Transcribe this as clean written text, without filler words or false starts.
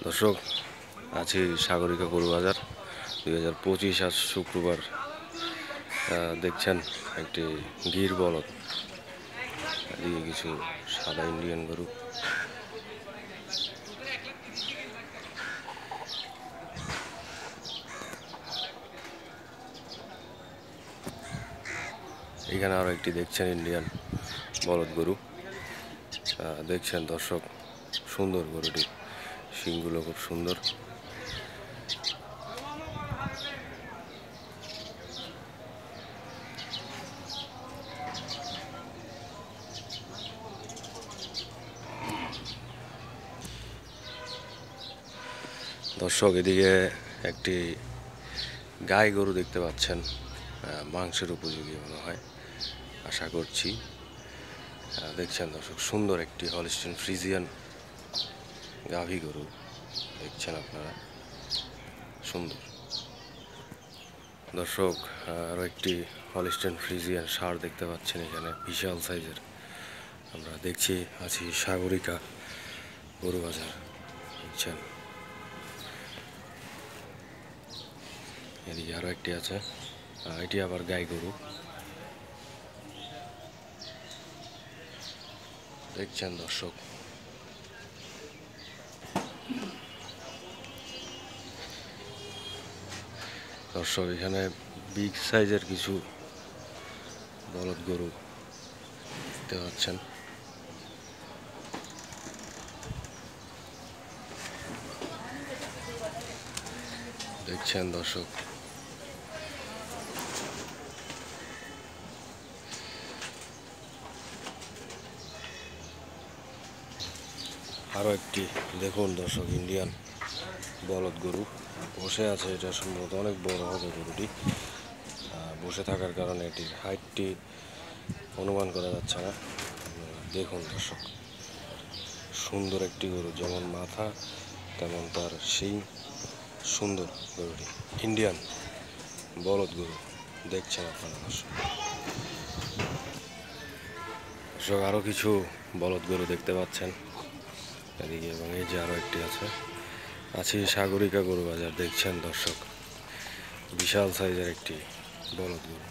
দর্শক, আছি সাগরিকা গরু বাজার 2025 আজ শুক্রবার। দেখছেন একটি গির বলদ, এদিকে কিছু সাদা ইন্ডিয়ান গরু। এখানে আরো একটি দেখছেন ইন্ডিয়ান বলদ গরু। দেখছেন দর্শক, সুন্দর গরুটি, শিংগুলো খুব সুন্দর। দর্শক, এদিকে একটি গাই গরু দেখতে পাচ্ছেন, মাংসের উপযোগী মনে হয়, আশা করছি। দেখছেন দর্শক, সুন্দর একটি হলিস্টিয়ান ফ্রিজিয়ান গাভী গরু দেখছেন আপনারা, সুন্দর। দর্শক, আরও একটি হলিস্টিয়ান ফ্রিজিয়ান ষাঁড় দেখতে পাচ্ছেন এখানে, বিশাল সাইজের। আমরা দেখছি আছি সাগরিকা গরু বাজার, দেখছেন। এদিকে আরও একটি আছে, এটি আবার গাই গরু, দেখছেন দর্শক। দর্শক, এখানে বিগ সাইজের কিছু বলদ গরু দেখতে পাচ্ছেন। দেখছেন দর্শক, আরো একটি দেখুন দর্শক, ইন্ডিয়ান বলদ গরু বসে আছে। এটা সম্ভবত অনেক বড় হবে গরুটি, বসে থাকার কারণে এটির হাইটটি অনুমান করা যাচ্ছে না। দেখুন দর্শক, সুন্দর একটি গরু, যেমন মাথা তেমন তার শিং, সুন্দর গরুটি, ইন্ডিয়ান বলদ গরু দেখছেন আপনারা। দর্শক, আরো কিছু বলদ গরু দেখতে পাচ্ছেন এদিকে, এবং এই যে আরো একটি আছি সাগরিকা গরু বাজার, দেখছেন দর্শক, বিশাল সাইজের একটি বলদ গরু।